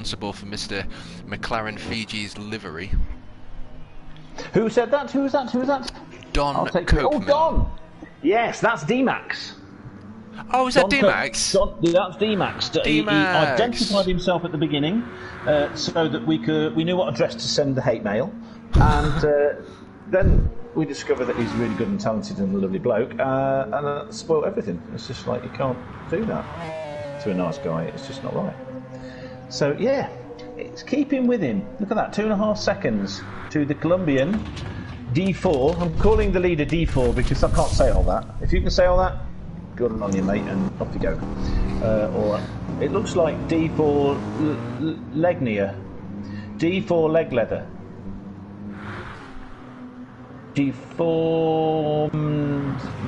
responsible for Mr. McLaren Fiji's livery. Who said that? Who was that? Who was that? Don I'll take Copeman. Oh, Don! Yes, that's D-Max. Oh, is that D-Max? That's D-Max. He identified himself at the beginning so that we knew what address to send the hate mail. And then we discovered that he's really good and talented and a lovely bloke. And spoiled everything. It's just like, you can't do that to a nice guy. It's just not right. So, yeah, it's keeping with him. Look at that, 2.5 seconds to the Colombian D4. I'm calling the leader D4 because I can't say all that. If you can say all that, good on you, mate, and off you go. Or it looks like D4 Legnia. D4 leg leather. D4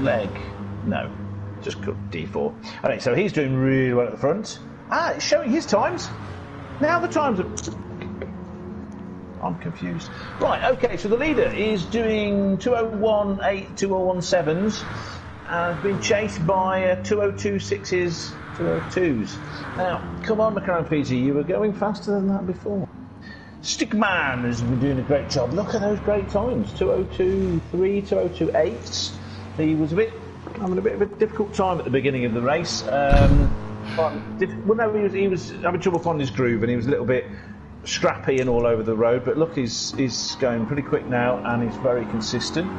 leg. No, just D4. Okay, so he's doing really well at the front. It's showing his times. Now the times are... I'm confused. Right, okay, so the leader is doing 201.8, 201.7s, and been chased by 202.6s, 202s. Now, come on, McLaren Fiji, you were going faster than that before. Stickman has been doing a great job. Look at those great times. 202.3, 202.8s. He was having a bit of a difficult time at the beginning of the race. He was having trouble finding his groove, and he was a little bit scrappy and all over the road, but look, he's going pretty quick now, and he's very consistent.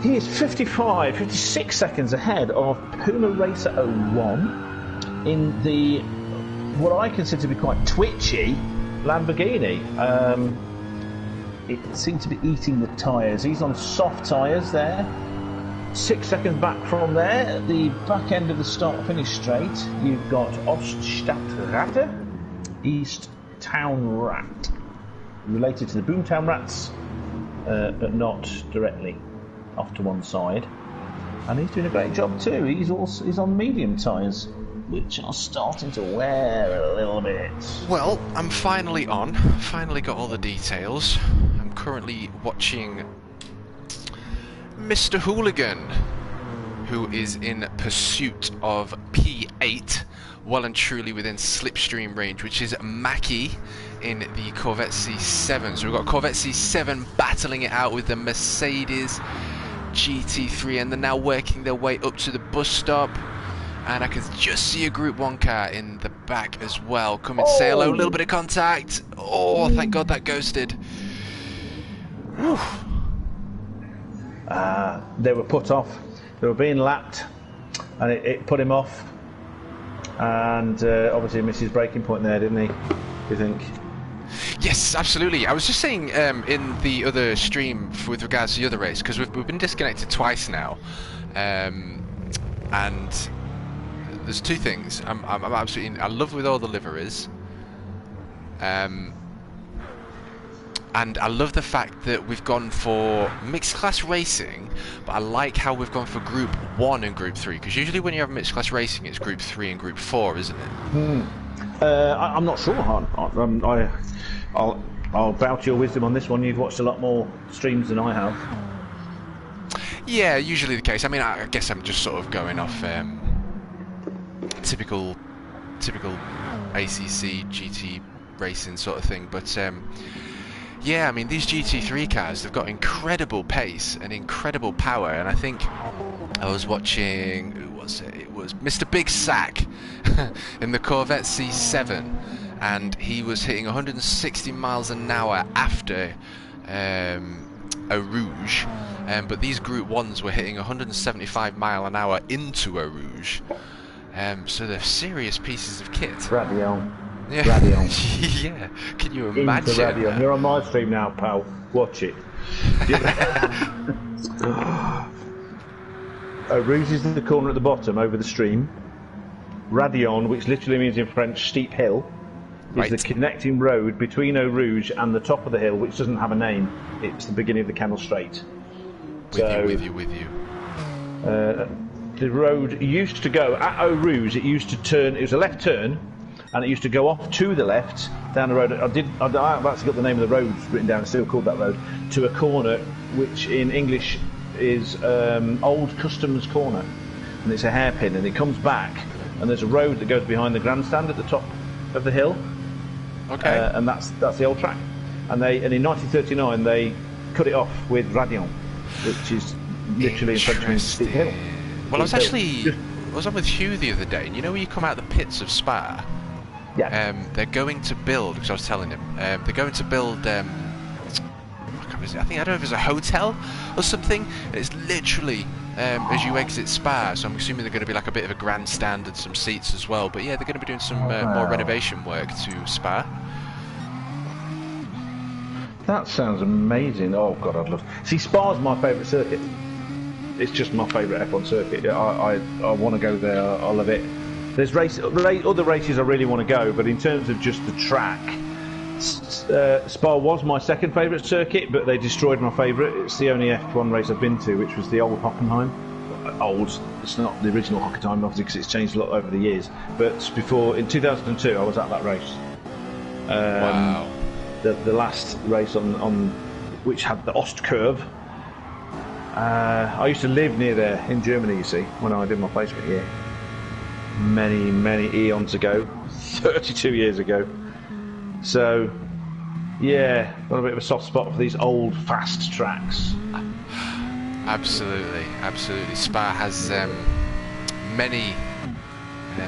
He is 56 seconds ahead of Puma Racer 01 in the what I consider to be quite twitchy Lamborghini. It seemed to be eating the tyres. He's on soft tyres there. 6 seconds back from there, at the back end of the start-finish straight, you've got Oststadtratte, East Town Rat, related to the Boomtown Rats, but not directly, off to one side. And he's doing a great job too. He's on medium tyres, which are starting to wear a little bit. Well, I'm finally on. Finally got all the details. I'm currently watching Mr. Hooligan, who is in pursuit of P8, well and truly within slipstream range, which is Mackie in the Corvette C7. So we've got Corvette C7 battling it out with the Mercedes GT3, and they're now working their way up to the bus stop. And I can just see a Group 1 car in the back as well. Come and say hello, a little bit of contact. Oh, thank God that ghosted. Whew. They were put off. They were being lapped, and it put him off. And obviously missed his braking point there, didn't he? Do you think? Yes, absolutely. I was just saying in the other stream with regards to the other race, because we've been disconnected twice now, and there's two things. I'm absolutely I love with all the liveries, and I love the fact that we've gone for mixed class racing, but I like how we've gone for Group 1 and Group 3, because usually when you have mixed class racing, it's Group 3 and Group 4, isn't it? I'm not sure. I'll bow to your wisdom on this one. You've watched a lot more streams than I have. Yeah, usually the case. I mean, I guess I'm just sort of going off typical ACC GT racing sort of thing, but yeah, I mean, these GT3 cars, they've got incredible pace and incredible power, and I think I was watching, who was it? It was Mr. Big Sack in the Corvette C7, and he was hitting 160 miles an hour after Eau Rouge, but these Group 1s were hitting 175 mile an hour into Eau Rouge, so they're serious pieces of kit. Radion. Yeah. Radion. Yeah, can you imagine? Radion. You're on my stream now, pal. Watch it. Rouge is the corner at the bottom over the stream. Radion, which literally means in French steep hill, is the connecting road between Eau Rouge and the top of the hill, which doesn't have a name. It's the beginning of the Camel Straight. With you. The road used to go at Eau Rouge. It used to turn. It was a left turn, and it used to go off to the left down the road. I've actually got the name of the road written down. It's still called that road, to a corner, which in English is Old Customs Corner, and it's a hairpin, and it comes back, and there's a road that goes behind the grandstand at the top of the hill, Okay. And that's the old track. And in 1939 they cut it off with Radion, which is literally in French means steep hill. Well, I was on with Hugh the other day, and you know when you come out the pits of Spa? Yeah. They're going to build, because I was telling him, they're going to build, I don't know if it's a hotel or something. It's literally as you exit Spa, so I'm assuming they're going to be like a bit of a grandstand and some seats as well. But yeah, they're going to be doing some more renovation work to Spa. That sounds amazing. Oh God, I'd love. See, Spa's my favourite circuit. It's just my favourite F1 circuit. I want to go there. I love it. There's other races I really want to go, but in terms of just the track, Spa was my second favourite circuit, but they destroyed my favourite. It's the only F1 race I've been to, which was the old Hockenheim. Old, it's not the original Hockenheim, obviously, because it's changed a lot over the years. But before, in 2002, I was at that race. Wow. The last race on which had the Ost curve. I used to live near there in Germany, you see, when I did my placement here. Many eons ago, 32 years ago. So, yeah, got a bit of a soft spot for these old, fast tracks. Absolutely. Spa has many,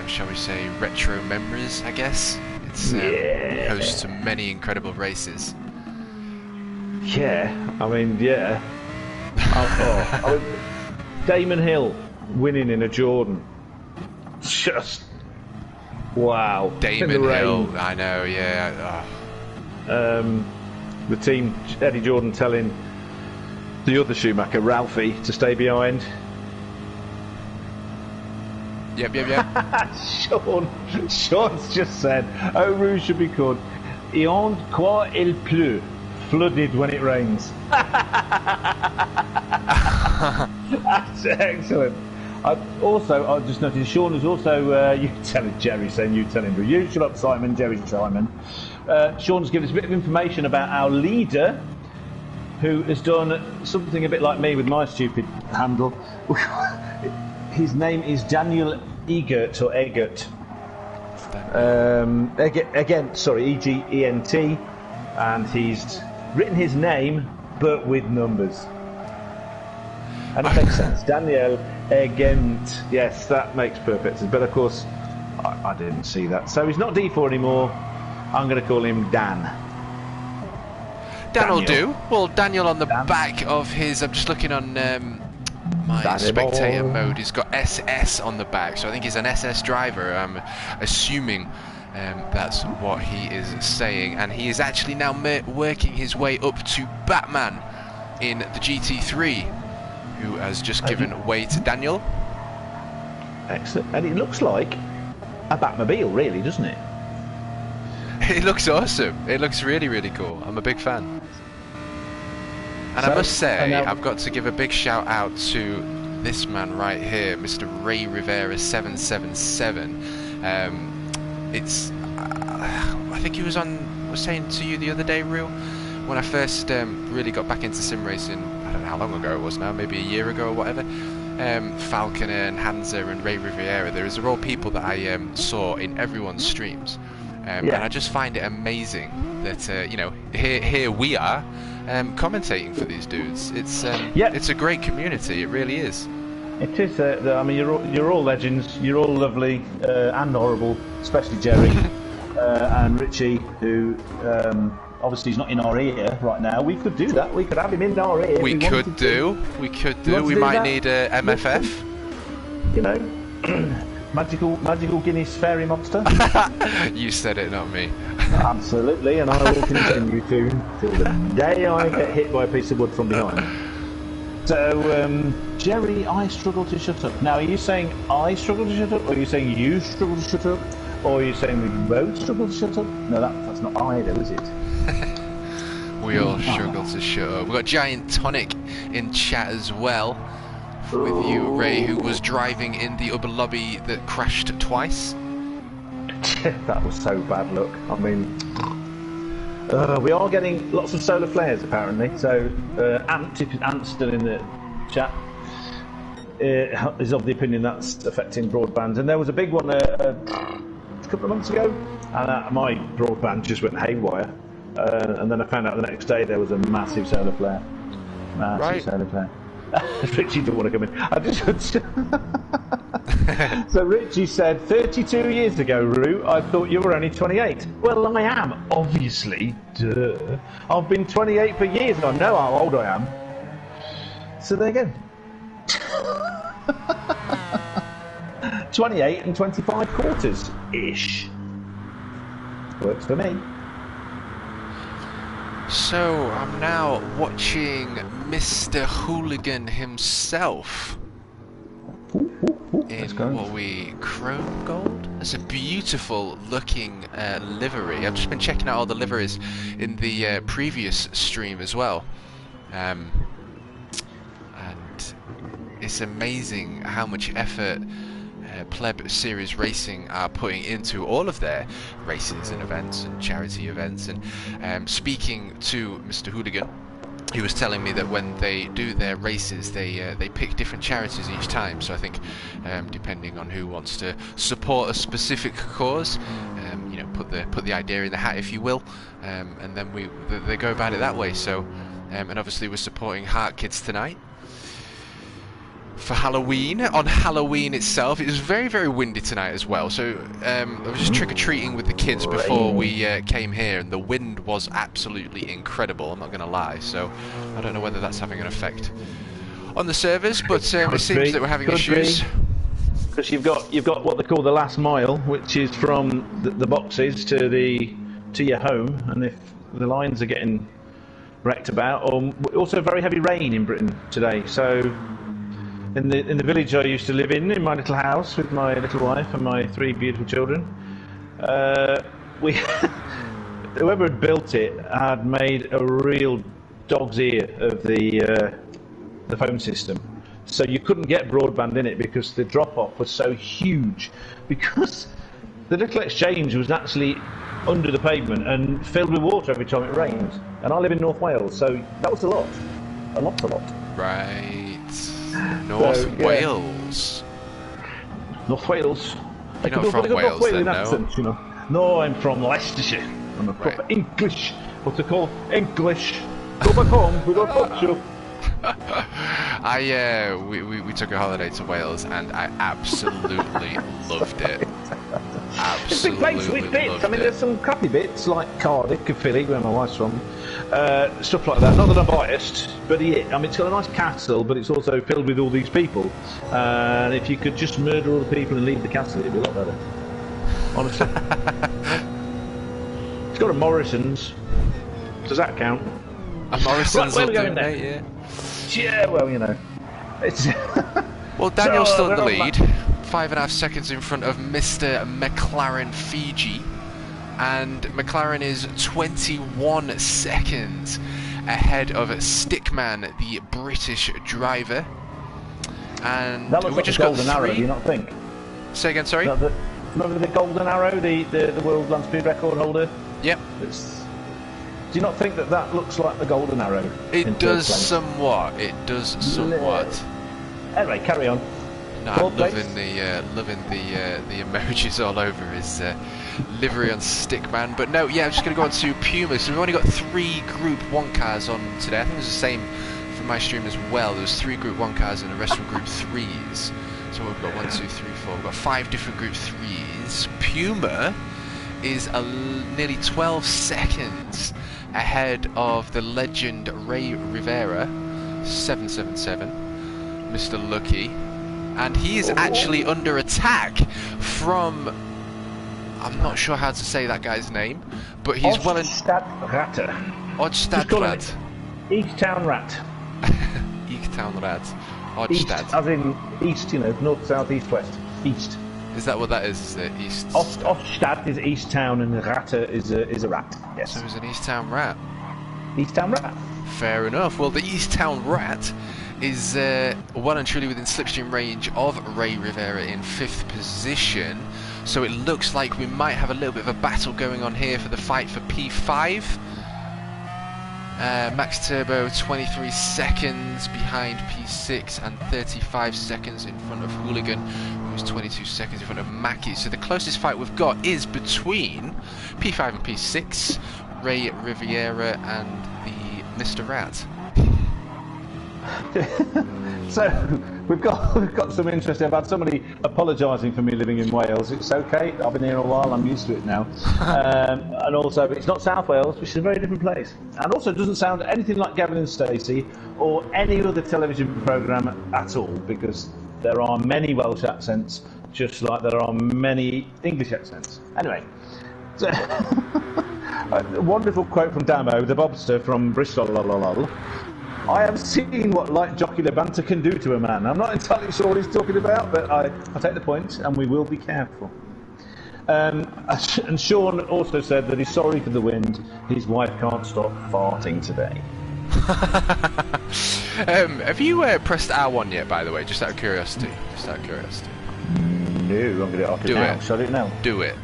shall we say, retro memories, I guess. It's host to many incredible races. Yeah, I mean, yeah. Damon Hill winning in a Jordan. Just wow. Damon Hill, I know, yeah. Oh. The team, Eddie Jordan telling the other Schumacher, Ralphie, to stay behind. Yep. Sean's just said, Eau Rouge should be called Ion Quoi Il Pleut, flooded when it rains. That's excellent. I just noticed Sean has also, you telling Jerry saying you tell him, but you shut up, Simon, Jerry's Simon. Sean's given us a bit of information about our leader, who has done something a bit like me with my stupid handle. His name is Daniel Egert, or Egert. Egent, and he's written his name, but with numbers. And it makes sense. Daniel Egent. Yes, that makes perfect sense. But of course, I didn't see that. So he's not D4 anymore. I'm going to call him Dan. Dan will do. Well, Daniel on the back of his... I'm just looking on my spectator mode. He's got SS on the back. So I think he's an SS driver. I'm assuming that's what he is saying. And he is actually now working his way up to Batman in the GT3, who has just given way to Daniel. Excellent. And it looks like a Batmobile, really, doesn't it? It looks awesome. It looks really cool. I'm a big fan. And I must say, I've got to give a big shout out to this man right here, Mr. Ray Rivera 777. I think he was saying to you the other day, Real, when I first really got back into sim racing. I don't know how long ago it was now, maybe a year ago or whatever. Falconer and Hansa and Ray Riviera, they're all people that I saw in everyone's streams. And I just find it amazing that here we are commentating for these dudes. It's a great community. It really is. It is. I mean, you're all legends. You're all lovely and horrible, especially Jerry and Richie, who obviously he's not in our ear right now. We could do that. We could have him in our ear. We could do. We might need a MFF. You know. Magical Guinness fairy monster. You said it, not me. Absolutely, and I will continue to till the day I get hit by a piece of wood from behind. So, Jerry, I struggle to shut up. Now, are you saying I struggle to shut up, or are you saying you struggle to shut up, or are you saying we both struggle to shut up? No, that's not either, is it? We all struggle to shut up. We've got Giant Tonic in chat as well. With you, Ray, who was driving in the upper lobby that crashed twice. That was so bad luck. I mean, we are getting lots of solar flares apparently. So, Ant's still in the chat. Is of the opinion that's affecting broadband. And there was a big one a couple of months ago, and my broadband just went haywire. And then I found out the next day there was a massive solar flare. Solar flare. Richie didn't want to come in. So Richie said, 32 years ago, Roo, I thought you were only 28. Well, I am, obviously. Duh. I've been 28 for years and I know how old I am. So there you go. 28 and 25 quarters-ish. Works for me. So, I'm now watching Mr. Hooligan himself in what we chrome gold. It's a beautiful looking livery. I've just been checking out all the liveries in the previous stream as well, and it's amazing how much effort Pleb Series Racing are putting into all of their races and events and charity events. And speaking to Mr. Hooligan, he was telling me that when they do their races, they pick different charities each time. So I think depending on who wants to support a specific cause, you know, put the idea in the hat, if you will, and then they go about it that way. So and obviously we're supporting HeartKids tonight for Halloween. On Halloween itself, it was very, very windy tonight as well, so I was just trick-or-treating with the kids before we came here, and the wind was absolutely incredible, I'm not going to lie, so I don't know whether that's having an effect on the servers, but it seems that we're having issues. Because you've got what they call the last mile, which is from the boxes to your home, and if the lines are getting wrecked about, or also very heavy rain in Britain today, so in the village I used to live in my little house with my little wife and my 3 beautiful children, whoever had built it had made a real dog's ear of the phone system. So you couldn't get broadband in it because the drop-off was so huge, because the little exchange was actually under the pavement and filled with water every time it rained. And I live in North Wales, so that was a lot. Right. North Wales. North Wales. You're not from Wales then, no? Accent, you know. No, I'm from Leicestershire. I'm a proper English. What they call English. Go back home, we don't touch you. We took a holiday to Wales and I absolutely loved it. It's a big place with bits. I mean, there's some crappy bits like Cardiff, Philly, where my wife's from. Stuff like that. Not that I'm biased, but I mean, it's got a nice castle, but it's also filled with all these people. And if you could just murder all the people and leave the castle, it'd be a lot better. Honestly. It's got a Morrison's. Does that count? A Morrison's right, where are we going next? Yeah. Yeah, well, you know. It's well, Daniel's still in the lead. 5.5 seconds in front of Mr. McLaren Fiji. And McLaren is 21 seconds ahead of Stickman, the British driver. And that looks like the golden arrow, do you not think? Say again, sorry? Remember the golden arrow, the world land speed record holder? Yep. Do you not think that looks like the golden arrow? It does somewhat. It does somewhat. Anyway, carry on. No, I'm loving the emojis all over his livery on Stickman. But no, yeah, I'm just going to go on to Puma. So we've only got 3 Group 1 cars on today. I think it was the same for my stream as well. There was 3 Group 1 cars and the rest were Group 3s. So we've got 1, 2, 3, 4. We've got 5 different Group 3s. Puma is nearly 12 seconds ahead of the legend Ray Rivera, 777, Mr. Lucky. And he is actually under attack from, I'm not sure how to say that guy's name, but he's Odstad-Ratter. Odstad-Rat. East-Town Rat. East-Town Rat. Odstad. East, as in east, you know, north, south, east, west. East. Is that what that is it? East. Ostad is East Town and Ratter is a rat. Yes. So he's an East Town Rat. East Town Rat. Fair enough. Well, the East Town Rat is well and truly within slipstream range of Ray Rivera in 5th position. So it looks like we might have a little bit of a battle going on here for the fight for P5. Max Turbo 23 seconds behind P6 and 35 seconds in front of Hooligan, who's 22 seconds in front of Mackie. So the closest fight we've got is between P5 and P6, Ray Riviera and the Mr. Rat. So we've got some interesting. I've had somebody apologising for me living in Wales. It's okay. I've been here a while. I'm used to it now. And also, it's not South Wales, which is a very different place. And also, it doesn't sound anything like Gavin and Stacey or any other television programme at all, because there are many Welsh accents, just like there are many English accents. Anyway, so a wonderful quote from Damo, the Bobster from Bristol. I have seen what light jocular banter can do to a man. I'm not entirely sure what he's talking about, but I take the point, and we will be careful. And Sean also said that he's sorry for the wind. His wife can't stop farting today. Have you pressed R1 yet, by the way? Just out of curiosity. No, I'm going to do it. Shall I do it now? Do it.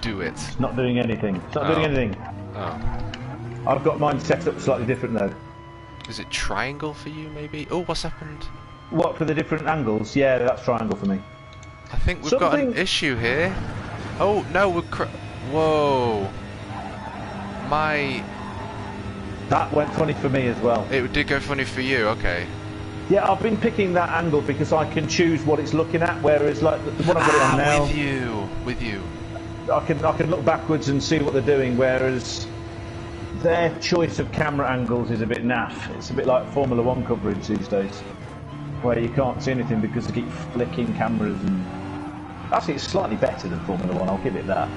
It's not doing anything. Oh. I've got mine set up slightly different though. Is it triangle for you, maybe? Oh, what's happened? What, for the different angles? Yeah, that's triangle for me. I think we've got an issue here. Oh, no, we're... Whoa. That went funny for me as well. It did go funny for you, okay. Yeah, I've been picking that angle because I can choose what it's looking at, whereas like the one I've got it on now... With you. I can look backwards and see what they're doing, whereas... their choice of camera angles is a bit naff. It's a bit like Formula 1 coverage these days, where you can't see anything because they keep flicking cameras. And actually, it's slightly better than Formula 1, I'll give it that.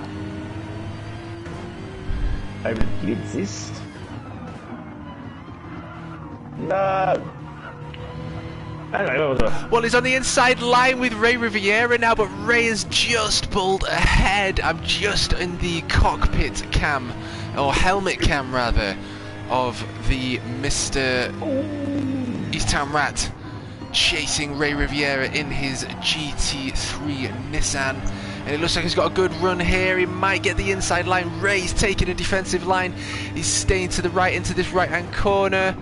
I really exist. No. Anyway, what was that? Well, he's on the inside line with Ray Riviera now, but Ray has just pulled ahead. I'm just in the cockpit cam, or helmet cam rather, of the Mr. Easttown Rat chasing Ray Riviera in his GT3 Nissan. And it looks like he's got a good run here. He might get the inside line. Ray's taking a defensive line. He's staying to the right into this right-hand corner.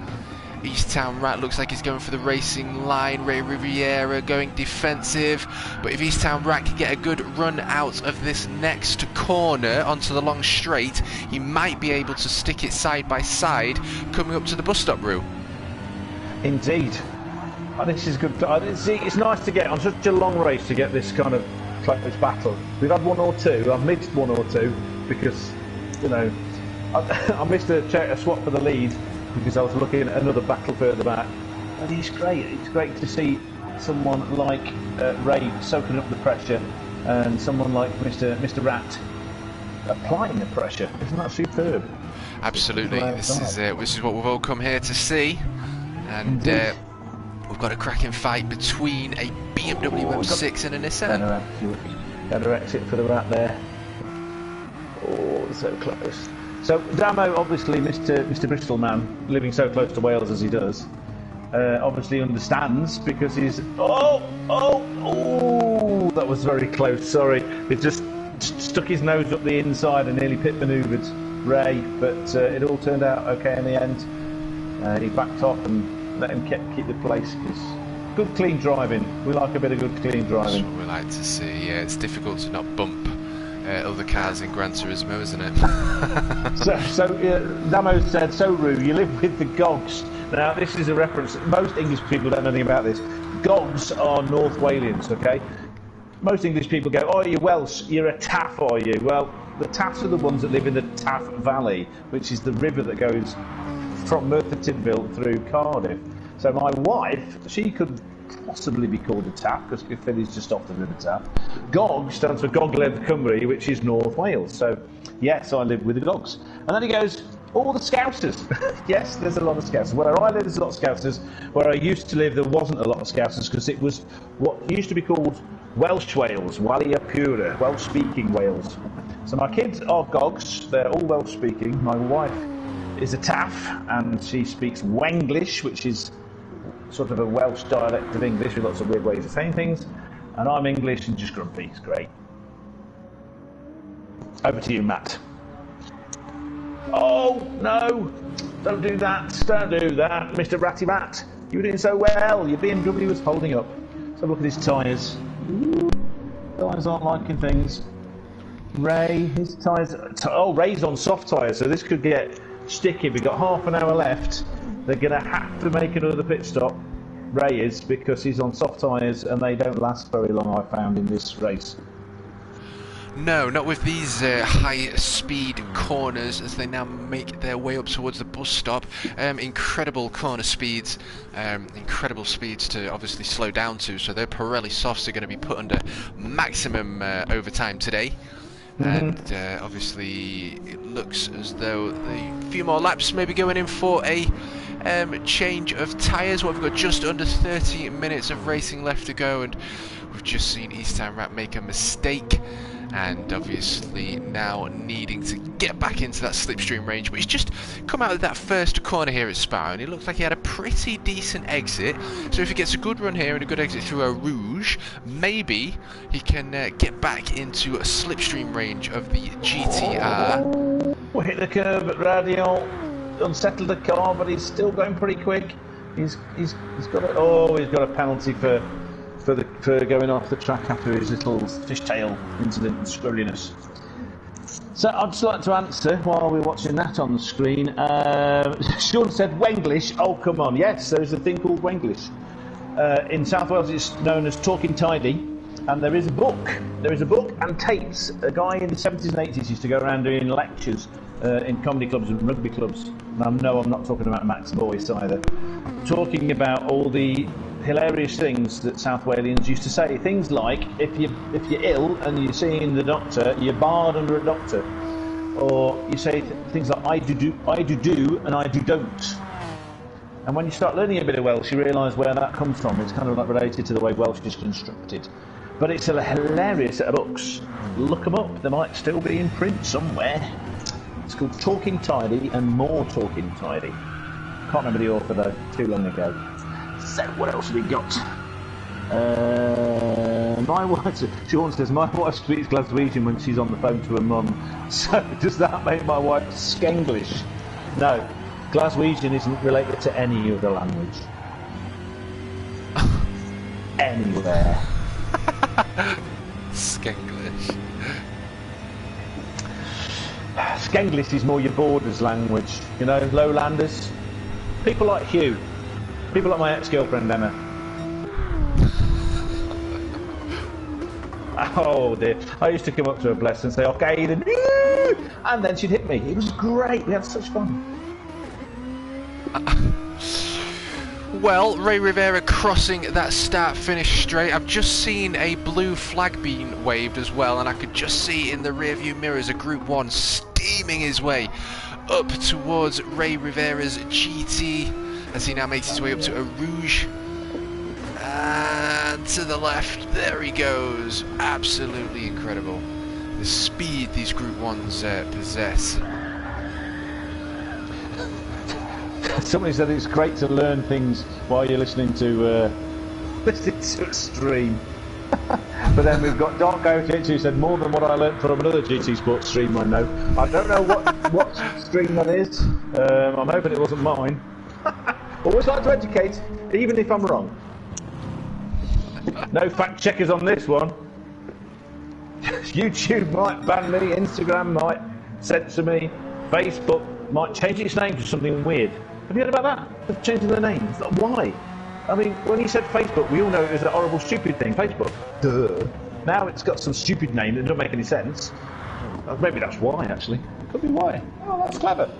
Easttown Rat looks like he's going for the racing line. Ray Riviera going defensive. But if Easttown Rat can get a good run out of this next corner onto the long straight, he might be able to stick it side by side coming up to the bus stop route. Indeed. This is good. It's nice to get on such a long race to get this kind of close battle. We've had one or two. I've missed one or two because, you know, I missed a swap for the lead because I was looking at another battle further back. But it's great. It's great to see someone like Ray soaking up the pressure and someone like Mr. Rat applying the pressure. Isn't that superb? Absolutely. This is what we've all come here to see. And we've got a cracking fight between a BMW M6 and a Nissan. Better exit for the Rat there. Oh, so close. So Damo, obviously, Mr. Bristol man, living so close to Wales as he does, obviously understands because he's... Oh! That was very close, sorry. It just stuck his nose up the inside and nearly pit manoeuvred Ray, but it all turned out okay in the end. He backed off and let him keep the place. Good clean driving. We like a bit of good clean driving. That's what we like to see, yeah. It's difficult to not bump other cars in Gran Turismo, isn't it? Damo said, so Roo, you live with the Gogs. Now, this is a reference. Most English people don't know anything about this. Gogs are North Walians, okay? Most English people go, oh, you're Welsh, you're a Taff, are you? Well, the Taffs are the ones that live in the Taff Valley, which is the river that goes from Merthyr Tydfil through Cardiff. So my wife, she could possibly be called a Taff, because Caerphilly's just off the River Taff. GOG stands for Gogledd Cymru, which is North Wales. So, yes, I live with the Gogs. And then he goes, all the Scousers. Yes, there's a lot of Scousers. Where I live, there's a lot of Scousers. Where I used to live, there wasn't a lot of Scousers, because it was what used to be called Welsh Wales, Walia Pura, Welsh-speaking Wales. So my kids are Gogs, they're all Welsh-speaking. My wife is a Taff, and she speaks Wenglish, which is sort of a Welsh dialect of English with lots of weird ways of saying things, and I'm English and just grumpy. It's great. Over to you, Matt. Oh, no! Don't do that, Mr. Ratty Rat. You were doing so well. Your BMW was holding up. So look at his tyres. Tyres aren't liking things. Ray, his tyres... Oh, Ray's on soft tyres, so this could get sticky. We've got half an hour left. They're going to have to make another pit stop. Ray is, because he's on soft tyres and they don't last very long, I found, in this race. No, not with these high-speed corners as they now make their way up towards the bus stop. Incredible corner speeds, incredible speeds to obviously slow down to, so their Pirelli softs are going to be put under maximum overtime today. And obviously it looks as though a few more laps may be going in for a change of tyres. We've got just under 30 minutes of racing left to go, and we've just seen East Town Rat make a mistake, and obviously now needing to get back into that slipstream range. But he's just come out of that first corner here at Spa, and it looked like he had a pretty decent exit. So if he gets a good run here and a good exit through a Rouge, maybe he can get back into a slipstream range of the GTR. We'll hit the curb at Radial, unsettled the car, but he's still going pretty quick. He's got a penalty for going off the track after his little fishtail incident and squirreliness. So I'd just like to answer while we're watching that on the screen. Sean said Wenglish. Oh, come on. Yes, there's a thing called Wenglish. In South Wales it's known as Talking Tidy, and there is a book. There is a book and tapes. A guy in the 70s and 80s used to go around doing lectures in comedy clubs and rugby clubs. And no, I'm not talking about Max Boyce either. Talking about all the hilarious things that South Walians used to say. Things like, if you're ill and you're seeing the doctor, you're barred under a doctor. Or you say things like, I do, and I don't. And when you start learning a bit of Welsh, you realise where that comes from. It's kind of like related to the way Welsh is constructed. But it's a hilarious set of books. Look them up. They might still be in print somewhere. It's called Talking Tidy and More Talking Tidy. Can't remember the author though, too long ago. So what else have we got? My wife, Sean says, my wife speaks Glaswegian when she's on the phone to her mum. So does that make my wife Skenglish? No, Glaswegian isn't related to any other language. Anywhere. Skenglish. Skenglish is more your borders language, you know, lowlanders. People like Hugh. People like my ex-girlfriend Emma. Oh dear. I used to come up to her, bless, and say, okay, then, and then she'd hit me. It was great. We had such fun. Well, Ray Rivera crossing that start-finish straight. I've just seen a blue flag being waved as well, and I could just see in the rearview mirrors a Group 1 steaming his way up towards Ray Rivera's GT as he now makes his way up to a Rouge. And to the left, there he goes. Absolutely incredible. The speed these Group 1s possess. Somebody said it's great to learn things while you're listening to a stream. But then we've got Dark Heritage who said more than what I learnt from another GT Sports stream I know. I don't know what stream that is. I'm hoping it wasn't mine. Always like to educate, even if I'm wrong. No fact checkers on this one. YouTube might ban me, Instagram might censor me, Facebook might change its name to something weird. Have you heard about that? They're changing their name. Why? I mean, when you said Facebook, we all know it was a horrible, stupid thing. Facebook. Duh. Now it's got some stupid name that doesn't make any sense. Maybe that's why, actually. Could be why. Oh, that's clever.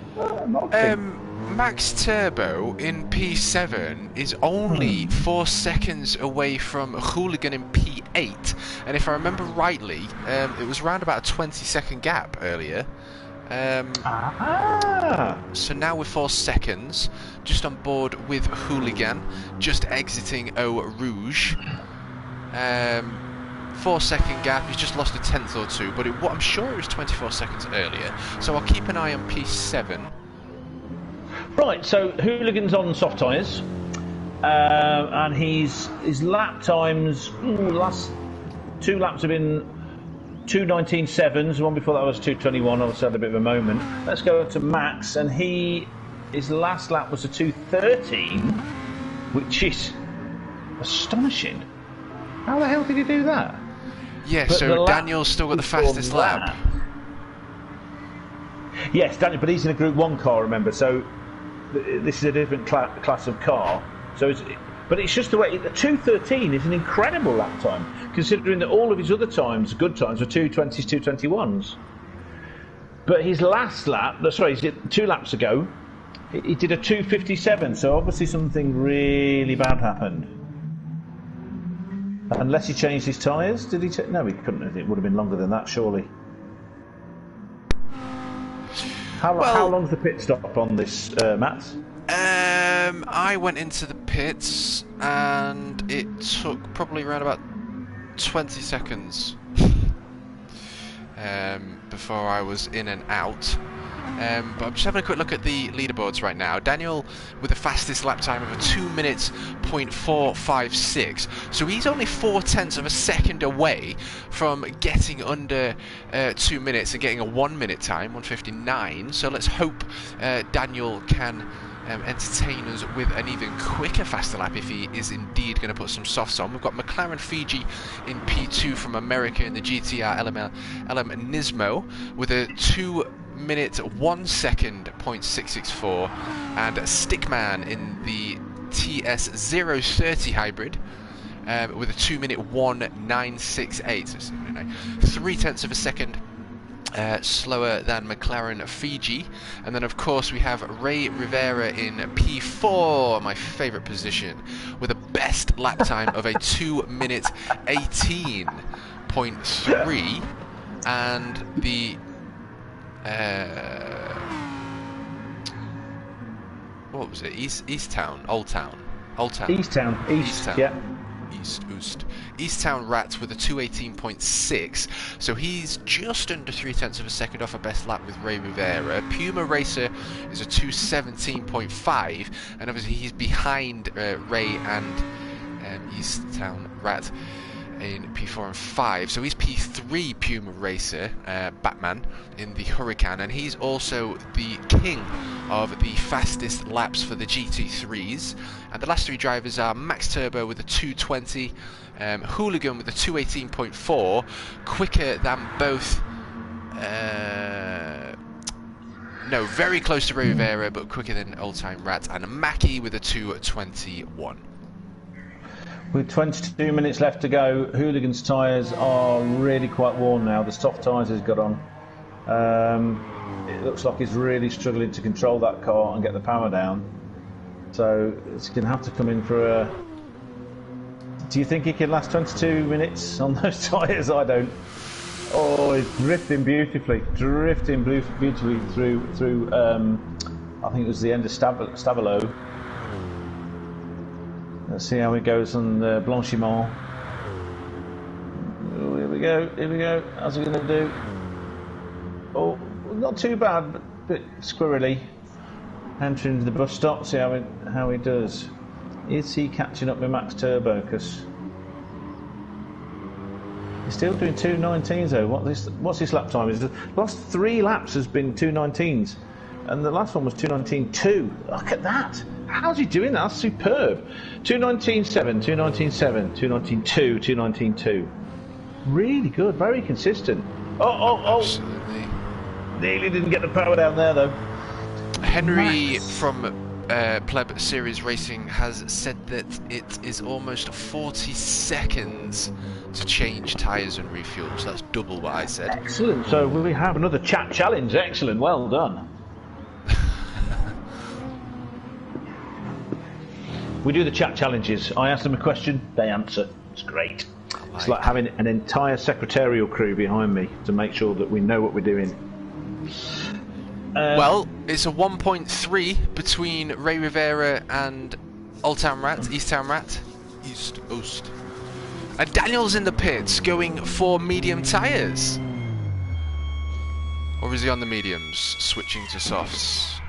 Max Turbo in P7 is only 4 seconds away from Hooligan in P8. And if I remember rightly, it was around about a 20-second gap earlier. So now we're 4 seconds, just on board with Hooligan, just exiting Eau Rouge. 4 second gap, he's just lost a tenth or two, but I'm sure it was 24 seconds earlier, so I'll keep an eye on P7. Right, so Hooligan's on soft tyres, and his lap times, the last 2 laps have been 2:19.7s. The one before that was 2:21. Obviously had a bit of a moment. Let's go to Max, and his last lap was a 2:13, which is astonishing. How the hell did he do that? Yeah, but so Daniel's still got the fastest lap. Yes, Daniel, but he's in a Group 1 car, remember, so this is a different class of car. So but it's just the way... 2:13 is an incredible lap time, considering that all of his other times, good times, were 2:20s, 2:21s. But his last lap, sorry, 2 laps ago, he did a 2:57, so obviously something really bad happened. Unless he changed his tyres, did he? No, he couldn't. It would have been longer than that, surely. How long's the pit stop on this, Matt? I went into the pits and it took probably around about 20 seconds before I was in and out. But I'm just having a quick look at the leaderboards right now. Daniel with the fastest lap time of a 2:04.56. So he's only 0.4 of a second away from getting under 2 minutes and getting a 1 minute time, 1:59. So let's hope Daniel can entertain us with an even quicker faster lap if he is indeed going to put some softs on. We've got McLaren Fiji in P2 from America in the GTR LM Nismo with a 2:01 .664, and Stickman in the TS030 hybrid with a 2:01.968, so 0.3 of a second slower than McLaren Fiji. And then of course we have Ray Rivera in P4, my favourite position, with a best lap time of a 2:18.3, and the what was it? East Town, Old Town. East, yeah. East Town Rat with a 2:18.6, so he's just under 0.3 of a second off a best lap with Ray Rivera. Puma Racer is a 2:17.5, and obviously he's behind Ray and East Town Rat in P4 and 5, so he's P3 Puma Racer, Batman, in the Huracan, and he's also the king of the fastest laps for the GT3s. And the last 3 drivers are Max Turbo with a 2:20, Hooligan with a 2:18.4, quicker than both, no, very close to Ray Rivera, but quicker than Old Time Rat, and Mackie with a 2:21. With 22 minutes left to go, Hooligan's tyres are really quite worn now. The soft tyres he's got on. It looks like he's really struggling to control that car and get the power down. So he's going to have to come in for a... Do you think he can last 22 minutes on those tyres? I don't. Oh, he's drifting beautifully through I think it was the end of Stavilo. Let's see how it goes on the Blanchiment. Oh, here we go. How's he going to do? Oh, not too bad, but a bit squirrely. Entering the bus stop, see how he does. Is he catching up with Max Turbo? Because he's still doing 2:19s though. What's his lap time? The last 3 laps has been 2:19s, and the last one was 2:19.2. Look at that! How's he doing that? That's superb. 2:19.7, 2:19.7, 2:19.2, 2:19.2. Really good, very consistent. Oh! Absolutely. Nearly didn't get the power down there though. Henry Max from Pleb Series Racing has said that it is almost 40 seconds to change tyres and refuel, so that's double what I said. Excellent. So we have another chat challenge. Excellent. Well done. We do the chat challenges. I ask them a question, they answer. It's great. It's like having an entire secretarial crew behind me to make sure that we know what we're doing. Well, it's a 1.3 between Ray Rivera and Old Town Rat, East Town Rat, East Oost. And Daniel's in the pits going for medium tyres. Or is he on the mediums, switching to softs?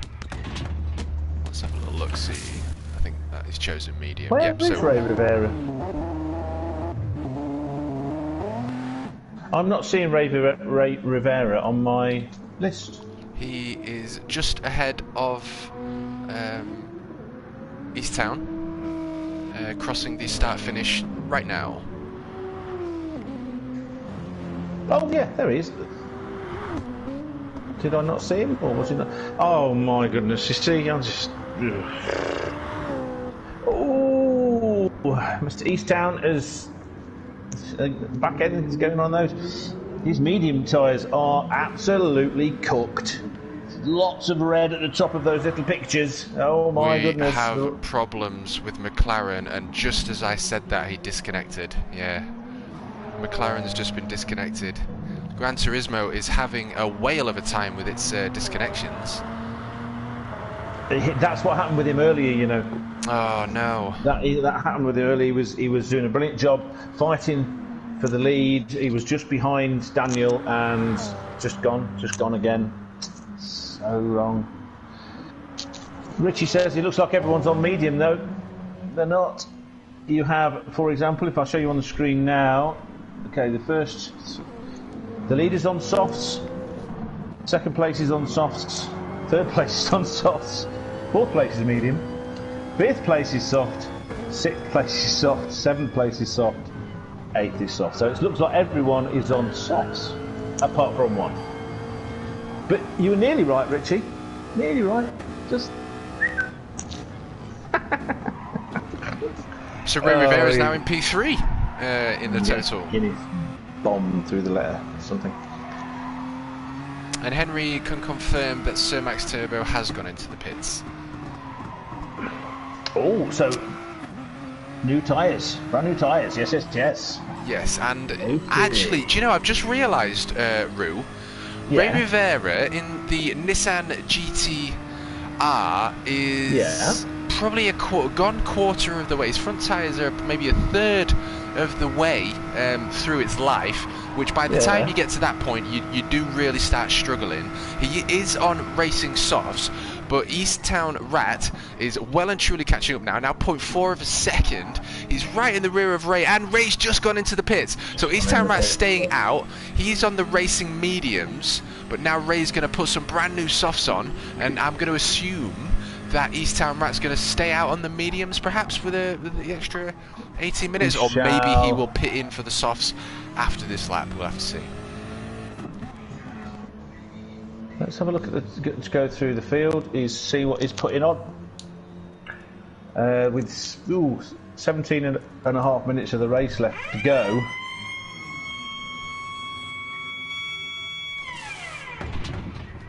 Let's have a little look-see. I think that he's chosen medium. Where is Ray Rivera? I'm not seeing Ray Rivera on my list. He is just ahead of East Town, crossing the start-finish right now. Oh yeah, there he is. Did I not see him, or was he not? Oh my goodness! You see, I'm just. Oh, Mr. Easttown is back end is going on those. His medium tyres are absolutely cooked. Lots of red at the top of those little pictures. Oh my goodness! We have problems with McLaren, and just as I said that, he disconnected. Yeah, McLaren's just been disconnected. Gran Turismo is having a whale of a time with its disconnections. That's what happened with him earlier, you know. Oh no! That happened with him earlier. He was doing a brilliant job fighting for the lead. He was just behind Daniel and just gone again. So wrong. Richie says it looks like everyone's on medium. No, they're not. You have, for example, if I show you on the screen now. Okay, the lead is on softs. Second place is on softs. Third place is on softs. Fourth place is medium. Fifth place is soft. Sixth place is soft. Seventh place is soft. Eighth is soft. So it looks like everyone is on softs, apart from one. But you were nearly right, Richie. Nearly right. Just. So Ray Rivera is now in P3 in the total. In his bomb through the letter or something. And Henry can confirm that Sir Max Turbo has gone into the pits. Oh, so new tyres, brand new tyres. Yes. Yes, and actually, do you know? I've just realised, Rue, Ray Rivera in the Nissan GT-R is probably gone quarter of the way. His front tyres are maybe a third of the way through its life, which by the time you get to that point, you do really start struggling. He is on racing softs, but East Town Rat is well and truly catching up now. Now 0.4 of a second. He's right in the rear of Ray, and Ray's just gone into the pits. So East Town Rat's staying out. He's on the racing mediums, but now Ray's going to put some brand new softs on, and I'm going to assume that East Town Rat's going to stay out on the mediums, perhaps with the extra 18 minutes, or maybe he will pit in for the softs after this lap. We'll have to see. Let's have a look at let's go through the field. See what he's putting on. With 17 and a half minutes of the race left to go.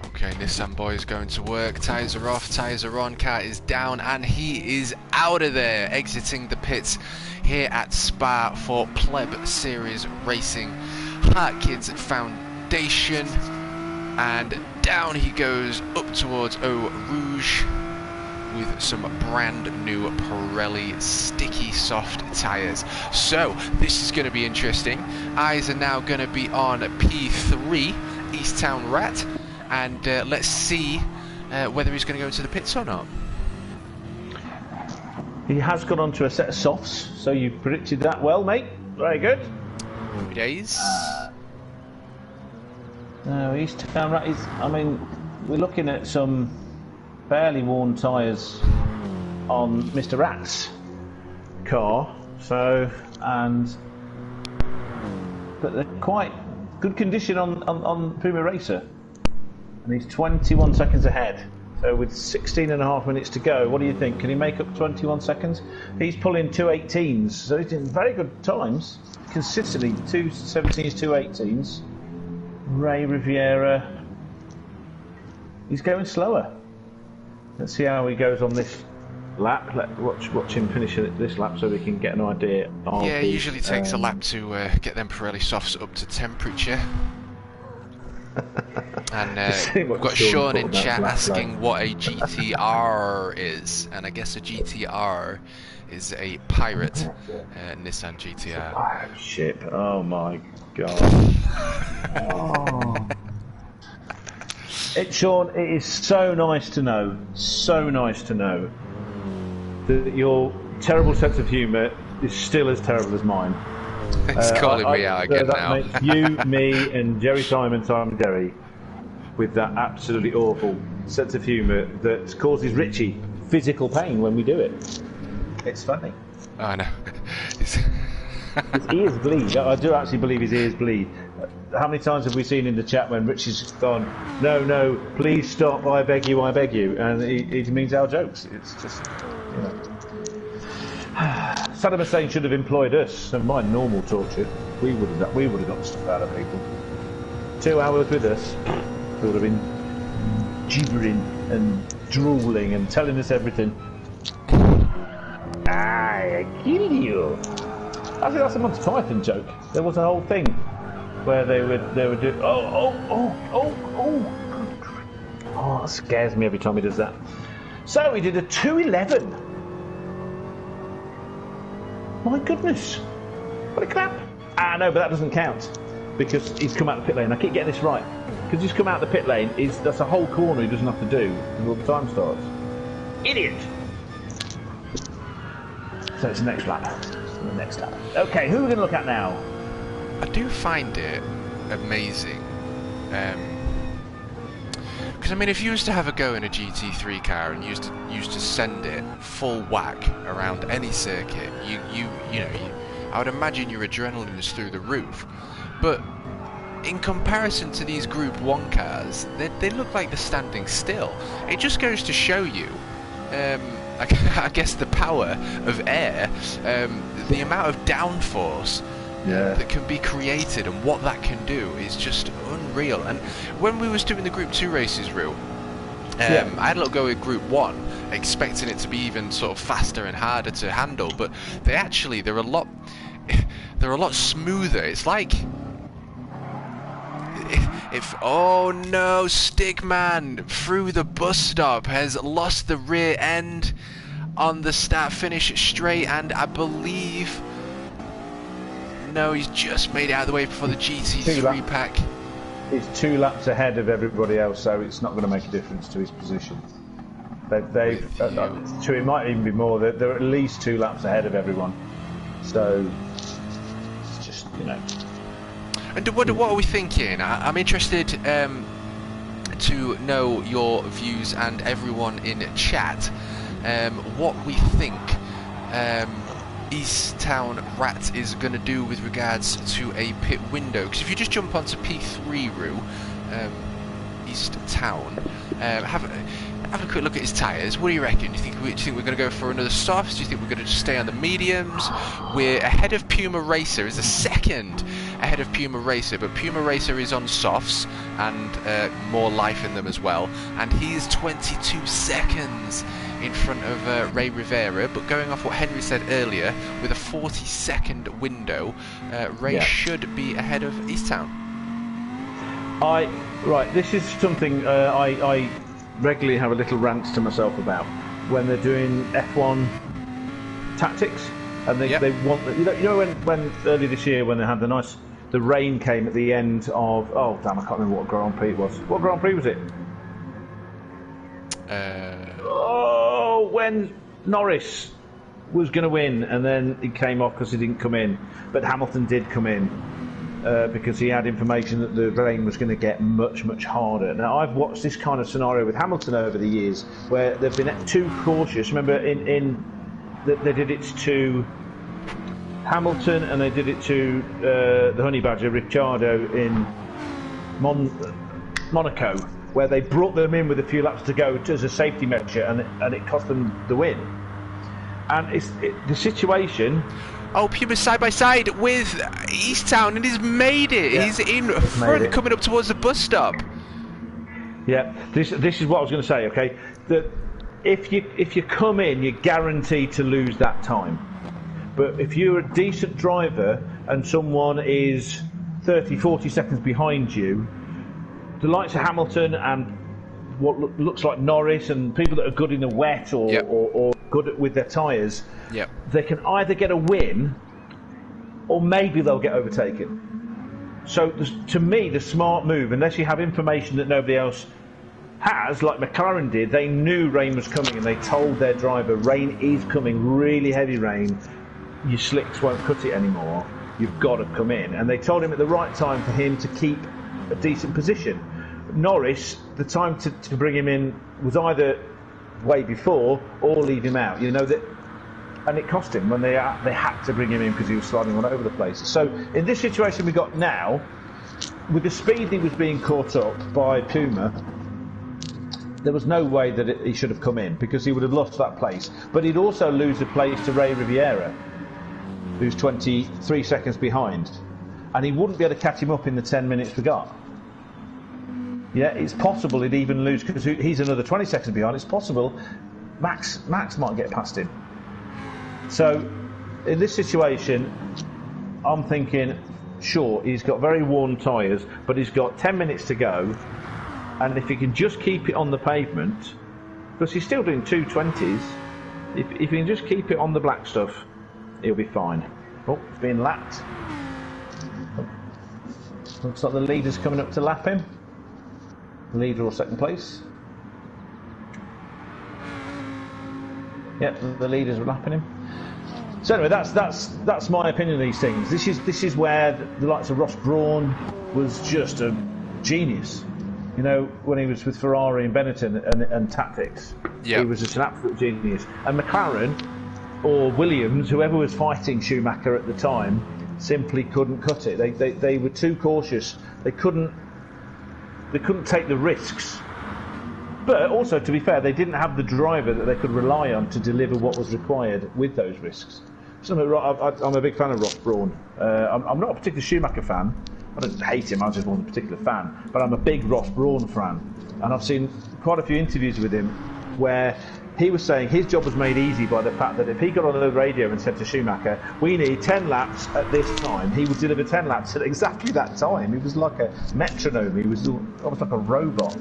Okay, Nissan boy is going to work. Tyres are off, tyres are on, car is down, and he is out of there, exiting the pits here at Spa for Pleb Series Racing. HeartKids Foundation, and down he goes up towards Eau Rouge with some brand new Pirelli sticky soft tyres. So this is going to be interesting. Eyes are now going to be on P3, East Town Rat, and let's see whether he's going to go into the pits or not. He has gone onto a set of softs, so you predicted that well, mate. Very good. Happy days. No, East Town Rat is. I mean, we're looking at some fairly worn tyres on Mr. Rat's car. So, but they're quite good condition on Puma Racer, and he's 21 seconds ahead. So with 16 and a half minutes to go, what do you think? Can he make up 21 seconds? He's pulling 2:18s, so he's in very good times. Consistently 2:17s, 2:18s. Ray Riviera, he's going slower. Let's see how he goes on this lap. Watch him finish this lap so we can get an idea of it usually takes a lap to get them Pirelli softs up to temperature. And we've got Sean in chat asking what a GTR is, and I guess a GTR is a pirate Nissan GTR. Pirate ship, oh my god. Oh. Sean, it is so nice to know that your terrible sense of humour is still as terrible as mine. He's calling me out again that now. makes you, me, and Jerry Simon Jerry, with that absolutely awful sense of humour that causes Richie physical pain when we do it. It's funny. I know. His ears bleed. I do actually believe his ears bleed. How many times have we seen in the chat when Richie's gone, no, please stop, I beg you, and he means our jokes. It's just, you know. Saddam Hussein should have employed us, and my normal torture. We would have got stuff out of people. 2 hours with us, we would have been gibbering and drooling and telling us everything. I kill you. I think that's a Monty Python joke. There was a whole thing where they would do oh, that scares me every time he does that. So he did a 2:11. My goodness, what a crap! Ah, no, but that doesn't count because he's come out the pit lane. I keep getting this right because he's come out the pit lane. That's a whole corner he doesn't have to do until the time starts. Idiot. So it's the next lap. Okay, who are we going to look at now? I do find it amazing. Because I mean, if you was to have a go in a GT3 car and used to send it full whack around any circuit, you know, I would imagine your adrenaline is through the roof. But in comparison to these Group 1 cars, they look like they're standing still. It just goes to show you, I guess, the power of air, the amount of downforce that can be created, and what that can do is just unreal. And when we was doing the Group 2 races, Rue, I had a little go with Group 1, expecting it to be even sort of faster and harder to handle, but they're a lot smoother. It's like if oh no, Stickman through the bus stop has lost the rear end on the start finish straight, and I believe no, he's just made it out of the way before the GT3 pack. He's 2 laps ahead of everybody else, so it's not going to make a difference to his position. It might even be more. They're at least 2 laps ahead of everyone. So it's just, you know. And what are we thinking? I'm interested to know your views, and everyone in chat, what we think East Town Rat is going to do with regards to a pit window. Because if you just jump onto P3, Rue, East Town, have a quick look at his tyres. What do you reckon? Do you think we're going to go for another softs? Do you think we're going to just stay on the mediums? We're ahead of Puma Racer. Is a second ahead of Puma Racer, but Puma Racer is on softs and more life in them as well, and he's 22 seconds in front of Ray Rivera. But going off what Henry said earlier, with a 40-second window, Ray should be ahead of East Town. Right, this is something I regularly have a little rant to myself about when they're doing F1 tactics, and they want, you know when early this year when they had the rain came at the end of, oh damn, I can't remember what Grand Prix it was. What Grand Prix was it? When Norris was going to win, and then he came off because he didn't come in, but Hamilton did come in because he had information that the rain was going to get much harder. Now, I've watched this kind of scenario with Hamilton over the years where they've been too cautious. Remember, they did it to Hamilton, and they did it to the Honey Badger Ricciardo in Monaco, where they brought them in with a few laps to go as a safety measure, and it cost them the win. And the situation. Oh, Puma side by side with East Town, and he's made it. Yeah. He's in front, coming up towards the bus stop. Yeah, this is what I was going to say. Okay, that if you come in, you're guaranteed to lose that time. But if you're a decent driver and someone is 30, 40 seconds behind you, the likes of Hamilton and what looks like Norris and people that are good in the wet or good with their tyres, they can either get a win or maybe they'll get overtaken. So to me, the smart move, unless you have information that nobody else has, like McLaren did, they knew rain was coming and they told their driver, rain is coming, really heavy rain, your slicks won't cut it anymore. you've got to come in. And they told him at the right time for him to keep a decent position. Norris, the time to bring him in was either way before or leave him out. You know that, and it cost him when they had to bring him in because he was sliding all over the place. So in this situation we got now, with the speed he was being caught up by Puma, there was no way that he should have come in because he would have lost that place. But he'd also lose the place to Ray Riviera, who's 23 seconds behind, and he wouldn't be able to catch him up in the 10 minutes we got. Yeah, it's possible he'd even lose because he's another 20 seconds behind. It's possible Max might get past him. So in this situation, I'm thinking, sure, he's got very worn tyres, but he's got 10 minutes to go. And if he can just keep it on the pavement, because he's still doing 220s, if he can just keep it on the black stuff, he'll be fine. Oh, it's being lapped. Oh. Looks like the leader's coming up to lap him. Leader or second place. Yep, the leaders are lapping him. So anyway, that's my opinion of these things. This is where the likes of Ross Brawn was just a genius. You know, when he was with Ferrari and Benetton and Tactics, he was just an absolute genius. And McLaren or Williams, whoever was fighting Schumacher at the time, simply couldn't cut it. They were too cautious. They couldn't take the risks. But also, to be fair, they didn't have the driver that they could rely on to deliver what was required with those risks. So I'm a big fan of Ross Brawn. I'm not a particular Schumacher fan. I don't hate him, I just wasn't a particular fan. But I'm a big Ross Brawn fan. And I've seen quite a few interviews with him where he was saying his job was made easy by the fact that if he got on the radio and said to Schumacher, we need 10 laps at this time, he would deliver 10 laps at exactly that time. He was like a metronome. He was almost like a robot.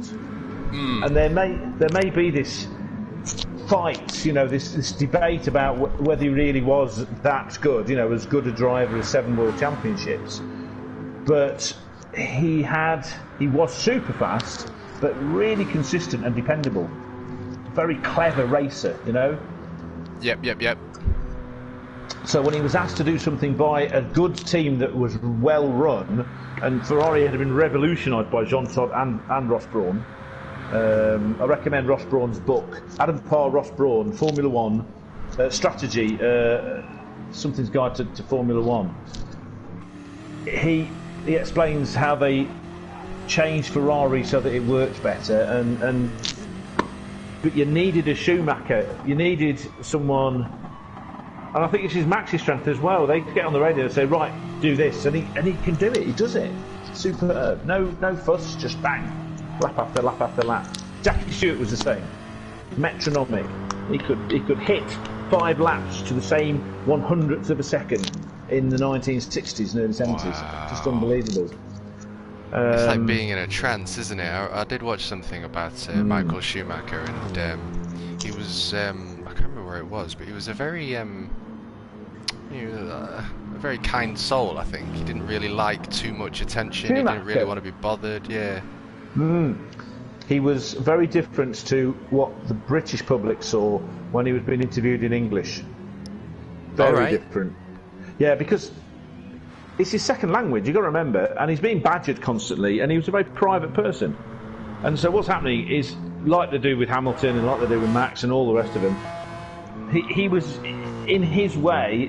And there may be this fight, you know, this debate about whether he really was that good, you know, as good a driver as 7 World Championships. But he was super fast, but really consistent and dependable. Very clever racer, you know. Yep. So when he was asked to do something by a good team that was well run, and Ferrari had been revolutionised by Jean Todt and Ross Brawn, I recommend Ross Brawn's book, Adam Parr, Ross Brawn, Formula One Strategy, Something's Guide to Formula One. He explains how they changed Ferrari so that it worked better, but you needed a Schumacher, you needed someone, and I think this is Max's strength as well. They get on the radio and say, right, do this, and he can do it. He does it. Superb. No fuss, just bang, lap after lap after lap. Jackie Stewart was the same. Metronomic. He could hit 5 laps to the same 100th of a second in the 1960s and early 70s. Wow. Just unbelievable. It's like being in a trance, isn't it? I did watch something about Michael Schumacher, and he was, I can't remember where it was, but he was a very kind soul, I think. He didn't really like too much attention. Schumacher. He didn't really want to be bothered, yeah. He was very different to what the British public saw when he was being interviewed in English. Very different. Yeah, because it's his second language, you've got to remember, and he's being badgered constantly, and he was a very private person. And so what's happening is, like they do with Hamilton and like they do with Max and all the rest of them, he was, in his way,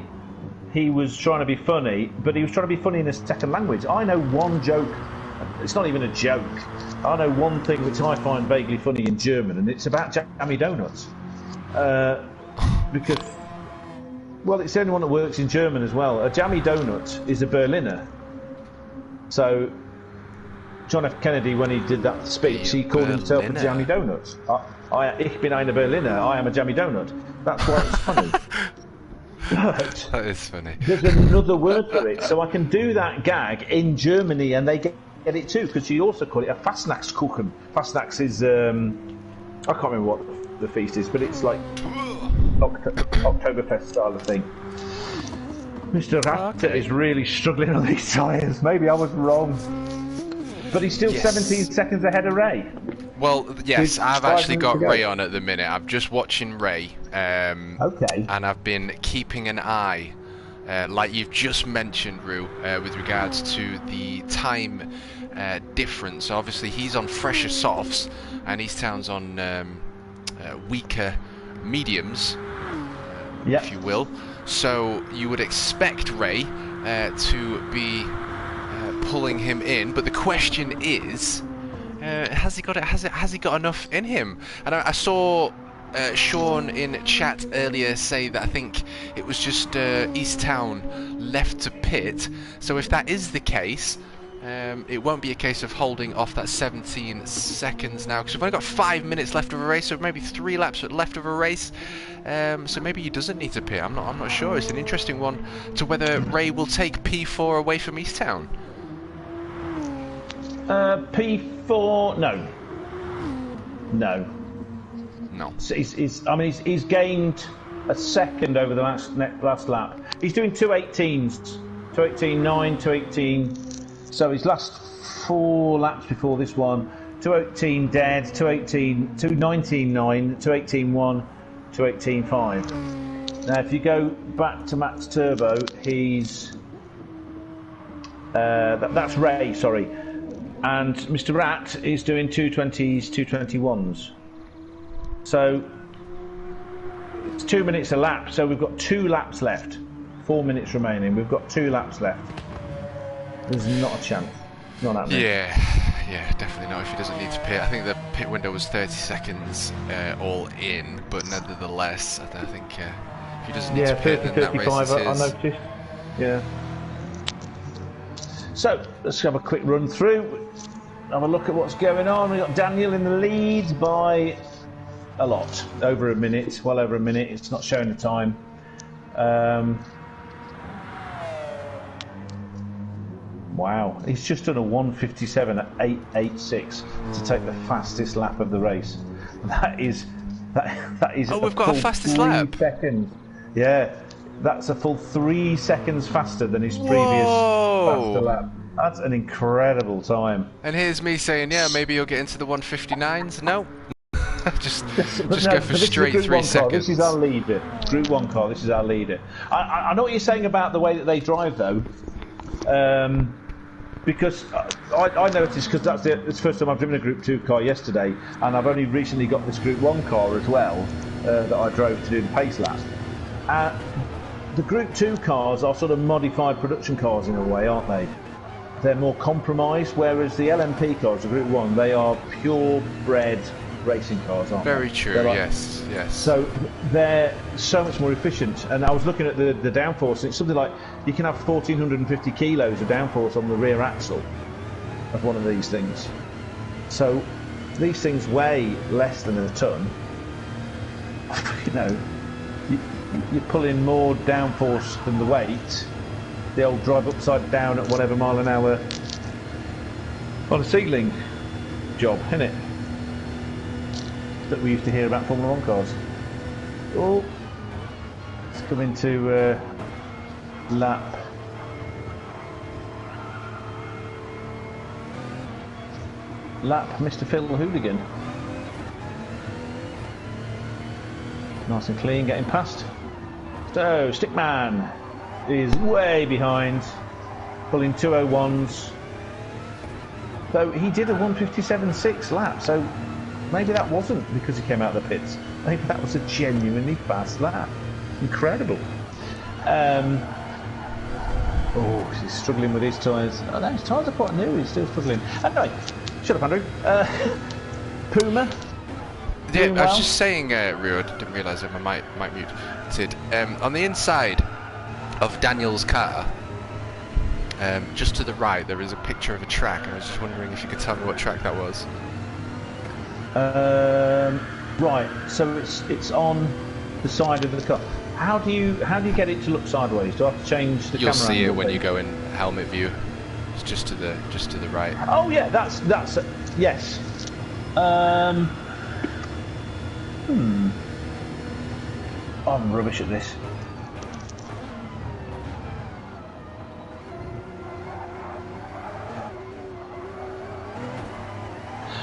he was trying to be funny, but he was trying to be funny in a second language. I know one joke, it's not even a joke, I know one thing which I find vaguely funny in German, and it's about jammy donuts. Because... well, it's the only one that works in German as well. A jammy donut is a Berliner. So, John F. Kennedy, when he did that speech, he called himself a jammy donut. Ich bin eine Berliner. I am a jammy donut. That's why it's funny. But that is funny. There's another word for it. So I can do that gag in Germany, and they get it too, because you also call it a Fastnachtskuchen. Fastnachts is I can't remember what the feast is, but it's like Oktoberfest style of thing. Mr. Ratter is really struggling on these tyres. Maybe I was wrong. But he's still 17 seconds ahead of Ray. Well, yes, I've actually got Ray on at the minute. I'm just watching Ray. Okay. And I've been keeping an eye like you've just mentioned, Rue, with regards to the time difference. Obviously, he's on fresher softs, and East Town's on weaker mediums, if you will. So you would expect Ray to be pulling him in, but the question is, has he got it? Has he got enough in him? And I saw Sean in chat earlier say that I think it was just East Town left to pit. So if that is the case, it won't be a case of holding off that 17 seconds now, because we've only got 5 minutes left of a race, so maybe 3 laps left of a race. So maybe he doesn't need to pit. I'm not sure. It's an interesting one to whether Ray will take P4 away from East Town. P4, no. So he's gained a second over the last lap. He's doing 2:18s, 2:18.9, 2:18. So his last 4 laps before this one, 2:18 dead, 2:18, 2:19.9, 2:18.1, 2:18.5. Now, if you go back to Max Turbo, he's that's Ray, sorry. And Mr. Rat is doing 2:20s, 2:21s. So it's 2 minutes a lap. So we've got 2 laps left. 4 minutes remaining. We've got 2 laps left. There's not a chance. Not happening. Yeah, definitely not. If he doesn't need to pit, I think the pit window was 30 seconds all in. But nevertheless, I think if he doesn't need to pit, 30, then that race is his. I noticed. Yeah. So let's have a quick run through. Have a look at what's going on. We've got Daniel in the lead by a lot, over a minute, well over a minute. It's not showing the time. Wow, he's just done a 1:57 at 8:86 to take the fastest lap of the race. That is. Oh, we've got a fastest lap. Seconds. Yeah, that's a full 3 seconds faster than his previous faster lap. That's an incredible time. And here's me saying, yeah, maybe you'll get into the 1:59s. No. just go for straight 3 seconds. This is our leader. Group 1 car, this is our leader. I know what you're saying about the way that they drive, though. Because I noticed, because that's the first time I've driven a Group 2 car yesterday, and I've only recently got this Group 1 car as well that I drove to do the pace lap. The Group 2 cars are sort of modified production cars in a way, aren't they? They're more compromised, whereas the LMP cars, the Group 1, they are purebred racing cars, aren't they? Very true, like, yes. So they're so much more efficient. And I was looking at the downforce, and it's something like you can have 1,450 kilos of downforce on the rear axle of one of these things. So these things weigh less than a ton. You know, you're pulling more downforce than the weight. The old drive upside down at whatever mile an hour on a ceiling job, isn't it? That we used to hear about Formula 1 cars. Oh, let's come into lap. Mr. Phil Hooligan. Nice and clean, getting past. So, Stickman is way behind, pulling 2:01s. So he did a 1:57.6 lap, so maybe that wasn't because he came out of the pits. Maybe that was a genuinely fast lap. Incredible. He's struggling with his tyres. Oh, no, his tyres are quite new, he's still struggling. Anyway, shut up, Andrew. Puma. Yeah, I was just saying, Rio, I didn't realise that my mic muted. On the inside of Daniel's car, just to the right, there is a picture of a track. I was just wondering if you could tell me what track that was. Right, so it's on the side of the car. How do you get it to look sideways? Do I have to change the camera? You'll see it when you go in helmet view. It's just to the right. Oh yeah, that's yes. I'm rubbish at this.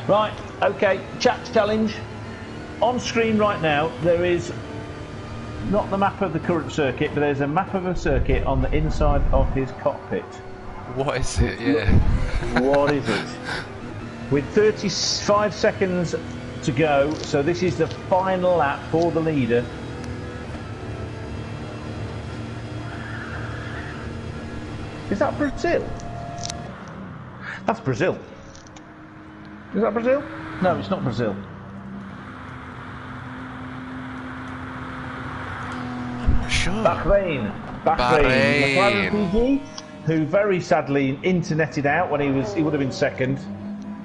Right, okay, chat challenge. On screen right now, there is not the map of the current circuit, but there's a map of a circuit on the inside of his cockpit. What is it? Yeah. What is it? With 35 seconds to go, so this is the final lap for the leader. Is that Brazil? That's Brazil. Is that Brazil? No, it's not Brazil. I'm not sure. Bahrain. McLaren PG, who very sadly interneted out when he would have been second.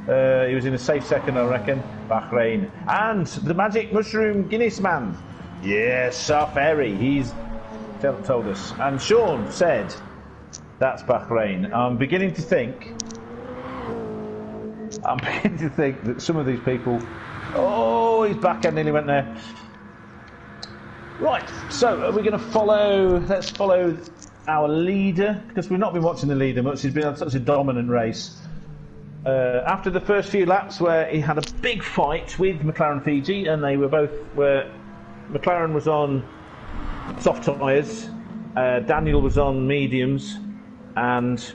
He was in a safe second, I reckon. Bahrain. And the Magic Mushroom Guinness man. Yes, Safari. He's told us. And Sean said, that's Bahrain. I'm beginning to think that some of these people... Oh, he's back and nearly went there. Right, so are we going to follow... Let's follow our leader, because we've not been watching the leader much. He's been on such a dominant race. After the first few laps where he had a big fight with McLaren Fiji, and they were both... McLaren was on soft tyres, Daniel was on mediums, and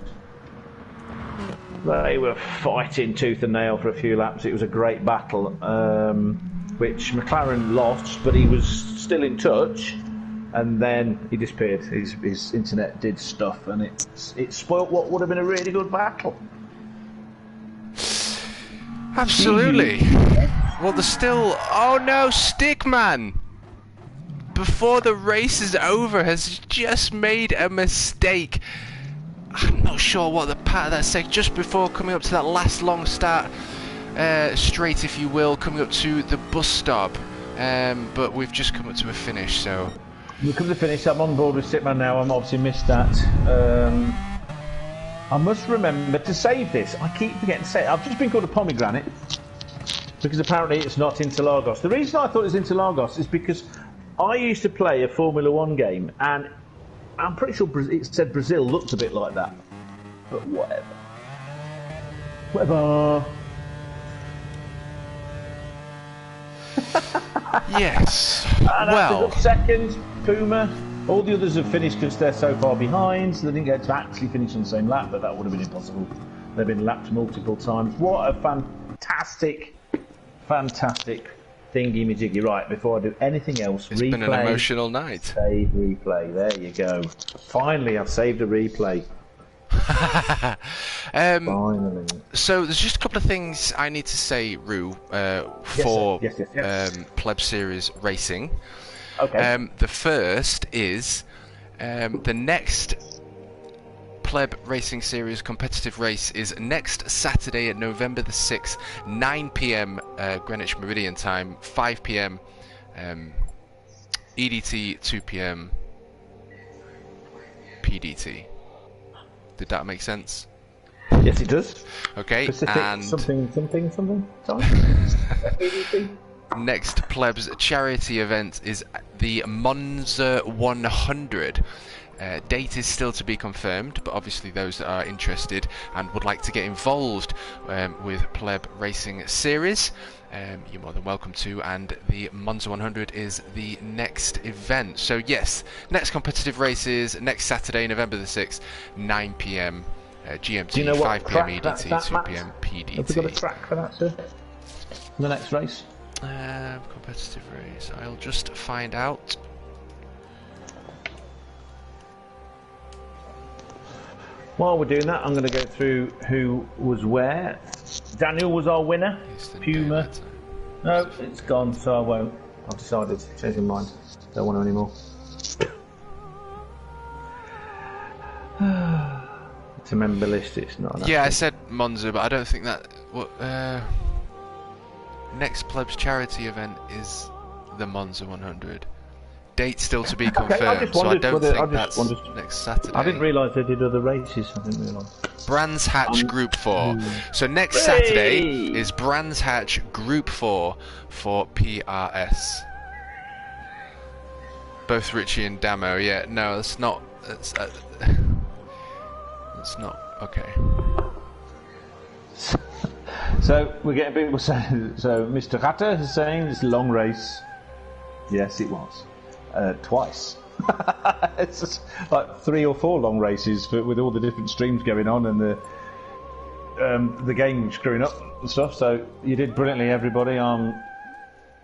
they were fighting tooth and nail for a few laps. It was a great battle, which McLaren lost, but he was still in touch, and then he disappeared. His internet did stuff, and it spoilt what would have been a really good battle. Absolutely. Well, there's still... Oh no, Stickman! Before the race is over, has just made a mistake. I'm not sure what the part of that said, just before coming up to that last long start straight, if you will, coming up to the bus stop. But we've just come up to a finish, so... We've come to the finish. I'm on board with Stickman now. I'm obviously missed that. I must remember to save this. I keep forgetting to say it. I've just been called a pomegranate because apparently it's not Interlagos. The reason I thought it was Interlagos is because I used to play a Formula 1 game, and I'm pretty sure it said Brazil looked a bit like that. But whatever. Whatever. Yes. And well, second, Puma. All the others have finished because they're so far behind, so they didn't get to actually finish on the same lap, but that would have been impossible. They've been lapped multiple times. What a fantastic thingy-majiggy. Right, before I do anything else, it's been an emotional night. Save replay. There you go. Finally, I've saved a replay. Finally. So there's just a couple of things I need to say, Roo, for yes. Pleb Series racing. Okay. The first is the next Pleb Racing Series competitive race is next Saturday at November the 6th, 9 PM Greenwich Meridian time, 5 PM EDT, 2 PM PDT. Did that make sense? Yes, it does. Okay, Pacific and something. Sorry. PDT. Next Plebs charity event is the Monza 100. Date is still to be confirmed, but obviously those that are interested and would like to get involved with Pleb Racing Series, you're more than welcome to, and the Monza 100 is the next event. So yes, next competitive race is next Saturday, November the 6th, 9 PM GMT, 5 PM EDT, 2 PM PDT. Have we got a track for that, sir? For the next race? Competitive race. I'll just find out. While we're doing that, I'm going to go through who was where. Daniel was our winner. Puma. No, it's gone, so I won't. I've decided to change my mind. Don't want to anymore. It's a member list. It's not. Yeah, I said Monza, but I don't think that. Next Plebs charity event is the Monza 100. Date still to be confirmed, so I don't think that's next Saturday. I didn't realise they did other races. I didn't realise. Brands Hatch Group 4. So next Saturday is Brands Hatch Group 4 for PRS. Both Richie and Damo. Yeah, no, that's not. That's not okay. So we're getting people saying. So Mr. Hatter is saying it's a long race. Yes, it was. twice. It's just like 3 or 4 long races with all the different streams going on and the game screwing up and stuff. So you did brilliantly, everybody. I'm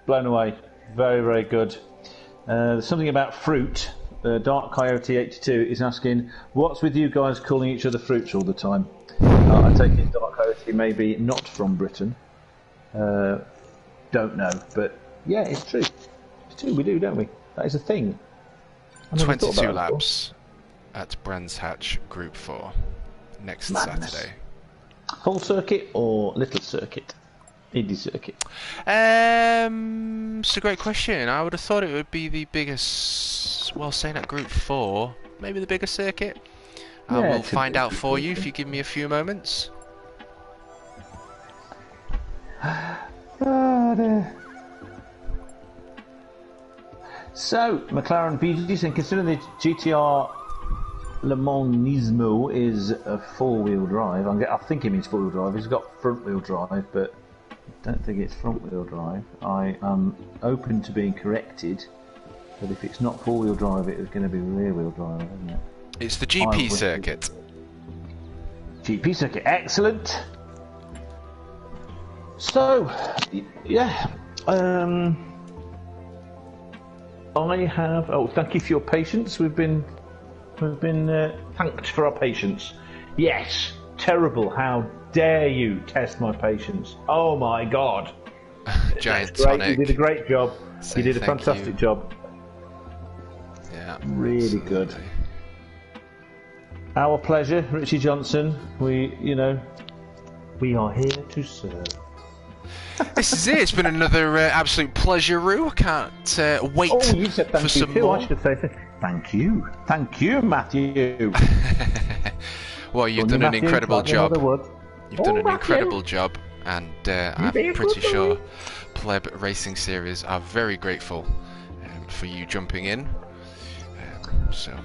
blown away. Very, very good. There's something about fruit. Dark Coyote 82 is asking, what's with you guys calling each other fruits all the time? I take it Dark Coyote maybe not from Britain. Don't know, but yeah, it's true. It's true, we do, don't we? That is a thing. 22 laps at Brands Hatch Group 4 next Saturday. Full circuit or little circuit? Indie circuit? It's a great question. I would have thought it would be the biggest, well, saying at Group 4, maybe the biggest circuit. I will find out for you if you give me a few moments. Oh dear. So, McLaren BGs, and considering the GTR Le Manismo is a 4-wheel drive, I think it means 4-wheel drive. It's got front-wheel drive, but I don't think it's front-wheel drive. I am open to being corrected, but if it's not 4-wheel drive, it is going to be rear-wheel drive, isn't it? It's the GP circuit. GP circuit, excellent. So, yeah, I have. Oh, thank you for your patience. We've been thanked for our patience. Yes, terrible. How dare you test my patience? Oh my God. Giant Tonic. You did a great job. You did a fantastic job. Yeah, really absolutely. Good. Our pleasure, Richie Johnson. We are here to serve. This is it. It's been another absolute pleasure, Roo. I can't wait you said thank for you some too. more. I should say thank you. Thank you, Matthew. Well, you've done an incredible job. You've done an incredible job, and I'm pretty sure Pleb Racing Series are very grateful for you jumping in. So,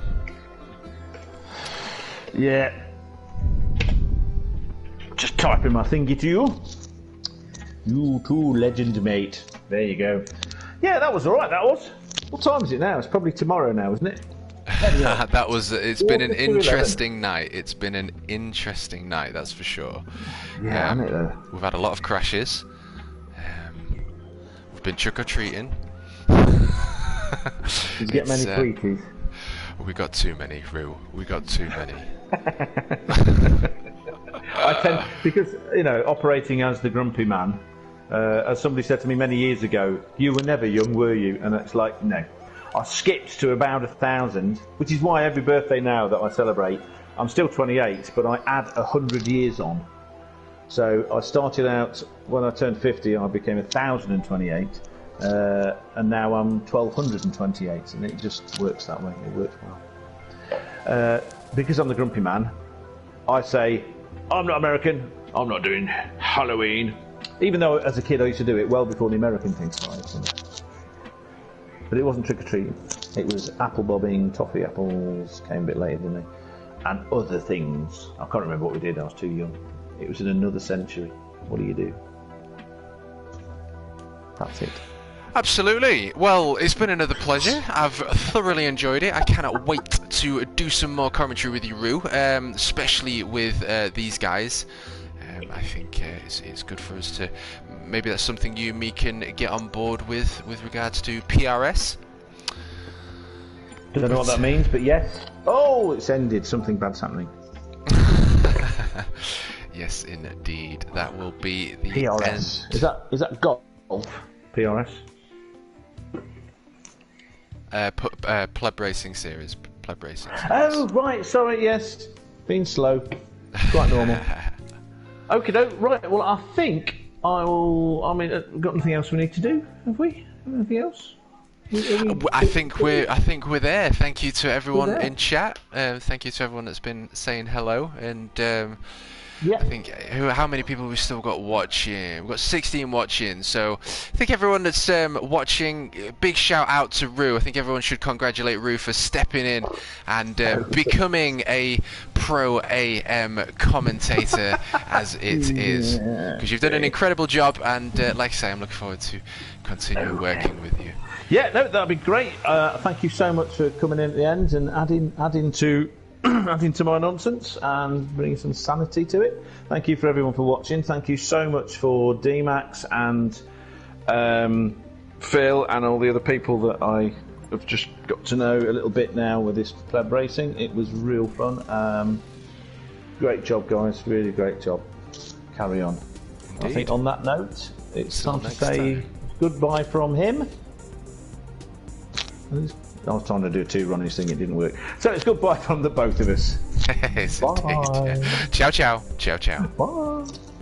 yeah. Just typing my thingy to you. You too, legend mate. There you go. Yeah, that was alright, that was. What time is it now? It's probably tomorrow now, isn't it? that was. It's been an interesting night. It's been an interesting night, that's for sure. Yeah, hasn't it though? We've had a lot of crashes. We've been trick-or-treating. Did you get many tweeties? We got too many, Roo. We got too many. I tend, because, operating as the grumpy man, as somebody said to me many years ago, you were never young, were you? And it's like, no. I skipped to about 1,000, which is why every birthday now that I celebrate, I'm still 28, but I add 100 years on. So I started out, when I turned 50, I became 1,028, and now I'm 1,228, and it just works that way. It works well. Because I'm the grumpy man, I say, I'm not American, I'm not doing Halloween. Even though as a kid I used to do it well before the American thing started. But it wasn't trick-or-treating. It was apple bobbing, toffee apples, came a bit later, didn't they? And other things. I can't remember what we did, I was too young. It was in another century. What do you do? That's it. Absolutely. Well, it's been another pleasure. I've thoroughly enjoyed it. I cannot wait to do some more commentary with you, Roo, especially with these guys. I think it's good for us to... Maybe that's something you and me can get on board with regards to PRS. Don't know what that means, but yes. Oh, it's ended. Something bad's happening. Yes, indeed. That will be the PRS. end. Is that golf? PRS? Pleb Racing Series. Pleb Racing Series. Oh, right. Sorry, yes. Being slow. Quite normal. Okay, right. Well, I think I will... I mean, we've got anything else we need to do, have we? Anything else? I think we're there. Thank you to everyone in chat. Thank you to everyone that's been saying hello. And yeah. I think how many people we've still got watching? We've got 16 watching. So I think everyone that's watching, big shout out to Roo. I think everyone should congratulate Roo for stepping in and becoming a pro AM commentator as it is. Because you've done an incredible job, and like I say, I'm looking forward to continue working with you. Yeah, no, that'd be great. Thank you so much for coming in at the end and adding to adding to my nonsense and bringing some sanity to it. Thank you for everyone for watching. Thank you so much for D-Max and Phil and all the other people that I have just got to know a little bit now with this pleb racing. It was real fun. Great job, guys. Really great job. Carry on. Indeed. I think on that note, it's time to say goodbye from him. I was trying to do a two-runners thing, it didn't work. So it's goodbye from the both of us. Yes, bye. Indeed. Ciao, ciao. Ciao, ciao. Bye.